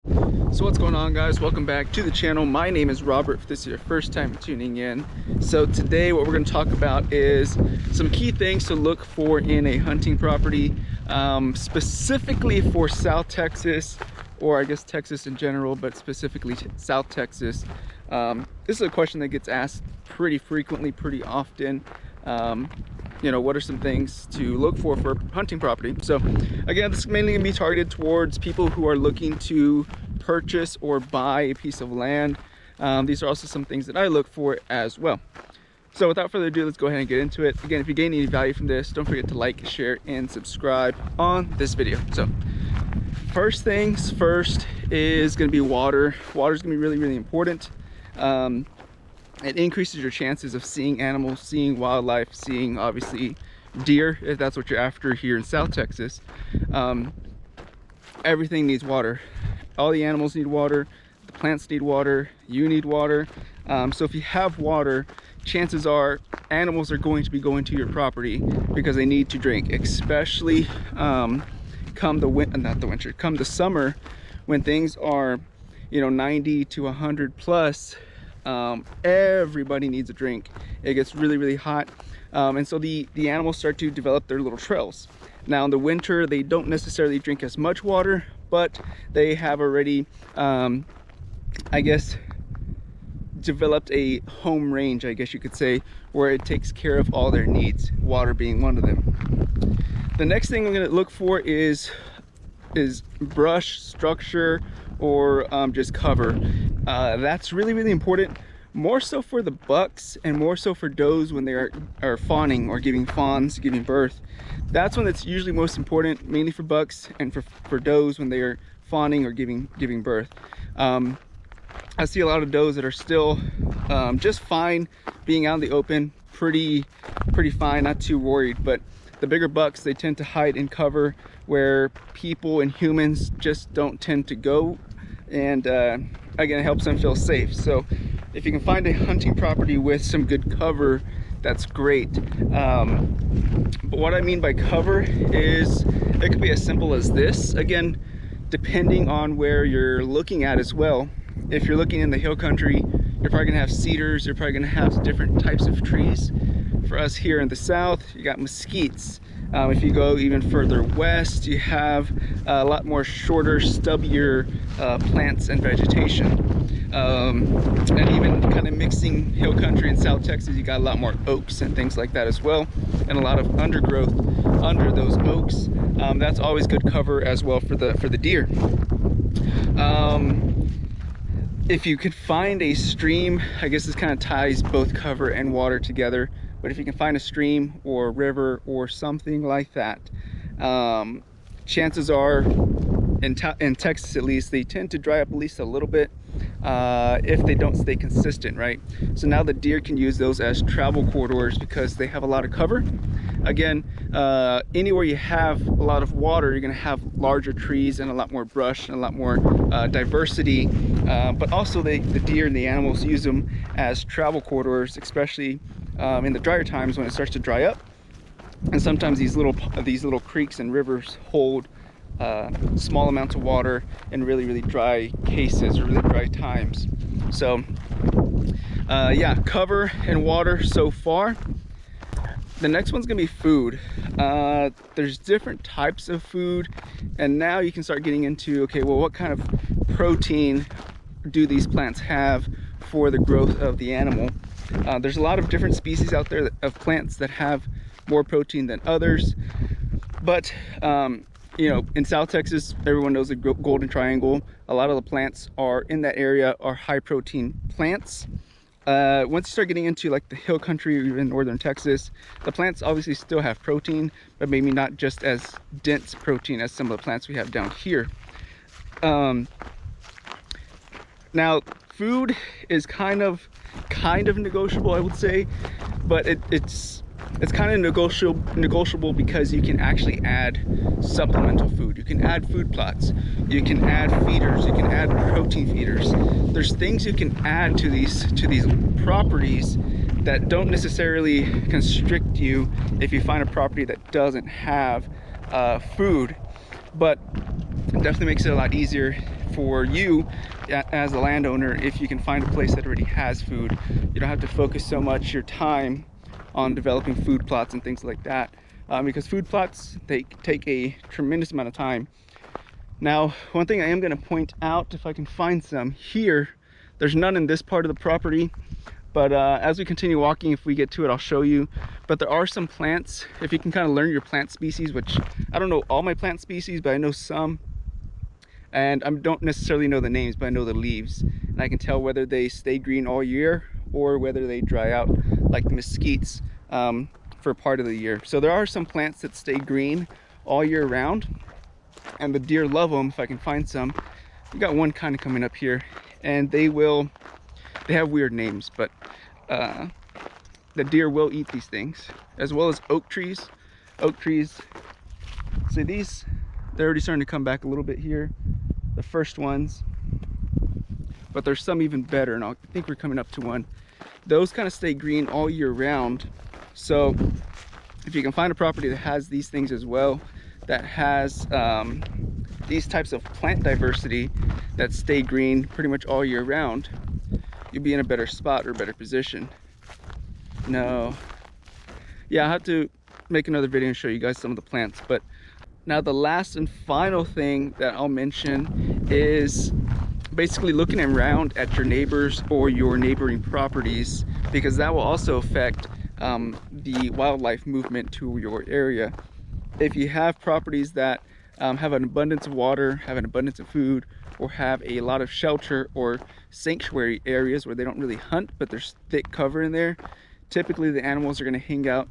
So what's going on, guys? Welcome back to the channel. My name is Robert, if this is your first time tuning in. So today what we're going to talk about is some key things to look for in a hunting property, specifically for South Texas, or I guess Texas in general, but specifically South Texas. This is a question that gets asked pretty frequently, pretty often. You know, what are some things to look for a hunting property? So again, this is mainly going to be targeted towards people who are looking to purchase or buy a piece of land. These are also some things that I look for as well. So without further ado, let's go ahead and get into it. Again, if you gain any value from this, don't forget to like, share, and subscribe on this video. So first things first is going to be water. Water is going to be really, really important. It increases your chances of seeing animals, seeing wildlife, seeing obviously deer, if that's what you're after here in South Texas. Everything needs water. All the animals need water, the plants need water, you need water. So if you have water, chances are animals are going to be going to your property because they need to drink, especially come the summer, when things are, you know, 90 to 100 plus. Everybody needs a drink. It gets really, really hot, and so the animals start to develop their little trails. Now in the winter, they don't necessarily drink as much water, but they have already, I guess, developed a home range, I guess you could say, where it takes care of all their needs, water being one of them. The next thing I'm going to look for is brush, structure, or just cover. That's really, really important, more so for the bucks and more so for does when they are fawning or giving fawns, giving birth. That's when it's usually most important, mainly for bucks and for does when they are fawning or giving birth. I see a lot of does that are still just fine being out in the open, pretty fine, not too worried. But the bigger bucks, they tend to hide in cover where people and humans just don't tend to go, and again, it helps them feel safe. So if you can find a hunting property with some good cover, that's great. But what I mean by cover is it could be as simple as this. Again, depending on where you're looking at as well. If you're looking in the hill country, you're probably gonna have cedars, you're probably gonna have different types of trees. For us here in the south, you got mesquites. If you go even further west, you have a lot more shorter, stubbier plants and vegetation. And even kind of mixing hill country and South Texas, you got a lot more oaks and things like that as well, and a lot of undergrowth under those oaks. That's always good cover as well for the deer. If you could find a stream, I guess this kind of ties both cover and water together, but if you can find a stream or a river or something like that, chances are, in Texas at least, they tend to dry up at least a little bit if they don't stay consistent, right? So now the deer can use those as travel corridors because they have a lot of cover. Again, anywhere you have a lot of water, you're going to have larger trees and a lot more brush and a lot more diversity, but also the deer and the animals use them as travel corridors, especially in the drier times when it starts to dry up. And sometimes these little creeks and rivers hold small amounts of water in really, really dry cases or really dry times. So yeah, cover and water so far. The next one's gonna be food. There's different types of food, and now you can start getting into, okay, well, what kind of protein do these plants have for the growth of the animal? There's a lot of different species out there of plants that have more protein than others, but you know, in South Texas, everyone knows the Golden Triangle. A lot of the plants are in that area are high protein plants. Once you start getting into like the hill country or even northern Texas, the plants obviously still have protein, but maybe not just as dense protein as some of the plants we have down here. Now, food is kind of negotiable, I would say, but it's kind of negotiable because you can actually add supplemental food. You can add food plots, you can add feeders, you can add protein feeders. There's things you can add to these properties that don't necessarily constrict you if you find a property that doesn't have food, but it definitely makes it a lot easier for you as a landowner if you can find a place that already has food. You don't have to focus so much your time on developing food plots and things like that, because food plots, they take a tremendous amount of time. Now, one thing I am going to point out, if I can find some here, there's none in this part of the property, but as we continue walking, if we get to it, I'll show you. But there are some plants, if you can kind of learn your plant species, which I don't know all my plant species, but I know some. And I don't necessarily know the names, but I know the leaves. And I can tell whether they stay green all year or whether they dry out, like the mesquites, for part of the year. So there are some plants that stay green all year round, and the deer love them. If I can find some, we got one kind of coming up here, and they have weird names, but the deer will eat these things, as well as oak trees. See, these, they're already starting to come back a little bit here, the first ones, but there's some even better, and I think we're coming up to one. Those kind of stay green all year round. So if you can find a property that has these things as well, that has these types of plant diversity that stay green pretty much all year round, you'll be in a better spot or a better position. No, yeah, I'll have to make another video and show you guys some of the plants. But now the last and final thing that I'll mention is basically looking around at your neighbors or your neighboring properties, because that will also affect the wildlife movement to your area. If you have properties that have an abundance of water, have an abundance of food, or have a lot of shelter or sanctuary areas where they don't really hunt, but there's thick cover in there, typically the animals are going to hang out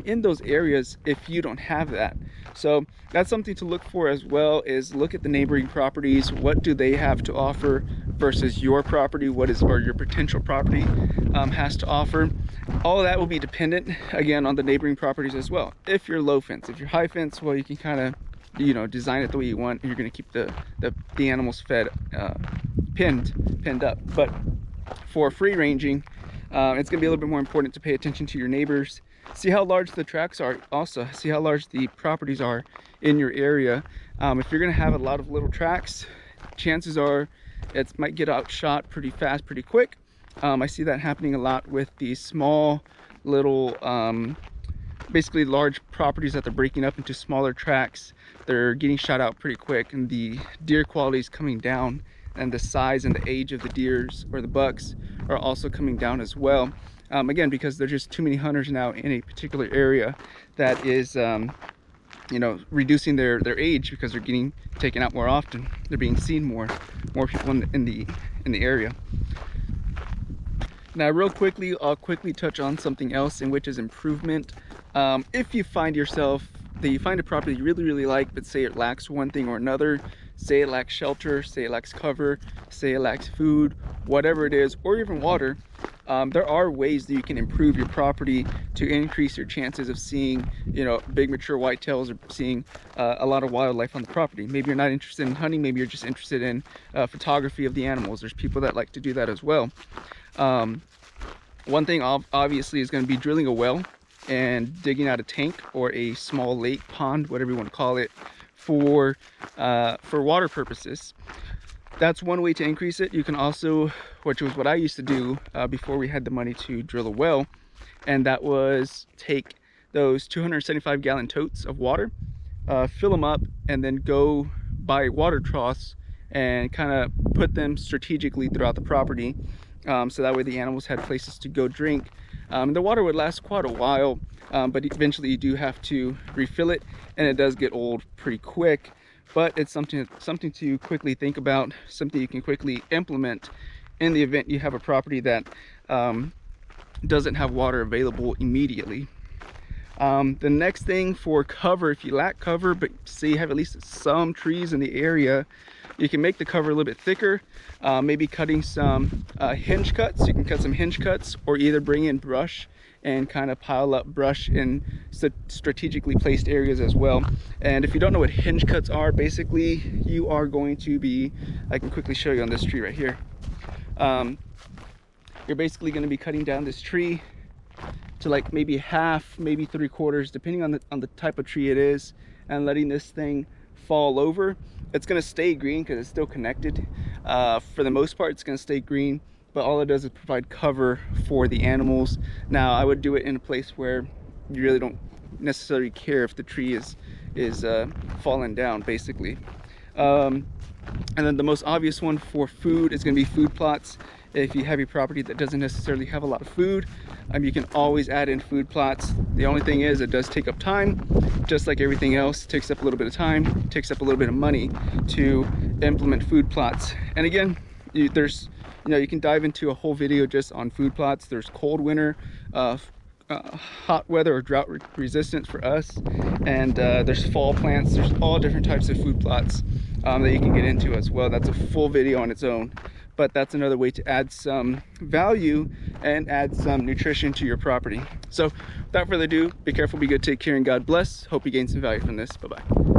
in those areas if you don't have that. So that's something to look for as well, is look at the neighboring properties. What do they have to offer versus your property? What is, or your potential property has to offer? All of that will be dependent, again, on the neighboring properties as well. If you're low fence, if you're high fence, well, you can kind of, you know, design it the way you want. You're going to keep the animals fed, pinned up. But for free ranging, it's going to be a little bit more important to pay attention to your neighbors. See how large the tracts are. Also, see how large the properties are in your area. If you're going to have a lot of little tracts, chances are it might get outshot pretty fast, pretty quick. I see that happening a lot with these small little, basically large properties that they're breaking up into smaller tracts. They're getting shot out pretty quick, and the deer quality is coming down, and the size and the age of the deers or the bucks are also coming down as well. Again, because there's just too many hunters now in a particular area that is, you know, reducing their age because they're getting taken out more often. They're being seen more people in the area. Now, real quickly, I'll quickly touch on something else, in which is improvement. If you find yourself that you find a property you really like, but say it lacks one thing or another, say it lacks shelter, say it lacks cover, say it lacks food, whatever it is, or even water, there are ways that you can improve your property to increase your chances of seeing, you know, big mature whitetails, or seeing a lot of wildlife on the property. Maybe you're not interested in hunting, maybe you're just interested in photography of the animals. There's people that like to do that as well. One thing obviously is going to be drilling a well and digging out a tank or a small lake, pond, whatever you want to call it, for water purposes. That's one way to increase it. You can also, which was what I used to do before we had the money to drill a well, and that was take those 275 gallon totes of water, fill them up, and then go buy water troughs and kind of put them strategically throughout the property, so that way the animals had places to go drink. The water would last quite a while, but eventually you do have to refill it, and it does get old pretty quick. But it's something to quickly think about, something you can quickly implement in the event you have a property that doesn't have water available immediately. The next thing for cover, if you lack cover, but say you have at least some trees in the area, you can make the cover a little bit thicker, maybe cutting some hinge cuts. You can cut some hinge cuts, or either bring in brush and kind of pile up brush in strategically placed areas as well. And if you don't know what hinge cuts are, basically you are going to be, I can quickly show you on this tree right here. You're basically going to be cutting down this tree to like maybe half, maybe 3/4, depending on the type of tree it is, and letting this thing fall over. it's going to stay green because it's still connected. For the most part, it's going to stay green, but all it does is provide cover for the animals. Now, I would do it in a place where you really don't necessarily care if the tree is falling down, basically. And then the most obvious one for food is going to be food plots. If you have a property that doesn't necessarily have a lot of food, you can always add in food plots. The only thing is, it does take up time, just like everything else. It takes up a little bit of time, it takes up a little bit of money to implement food plots. And again, you can dive into a whole video just on food plots. There's cold winter, hot weather or drought resistant for us, and there's fall plants. There's all different types of food plots that you can get into as well. That's a full video on its own, but that's another way to add some value and add some nutrition to your property. So without further ado, be careful, be good, take care, and God bless. Hope you gain some value from this. Bye-bye.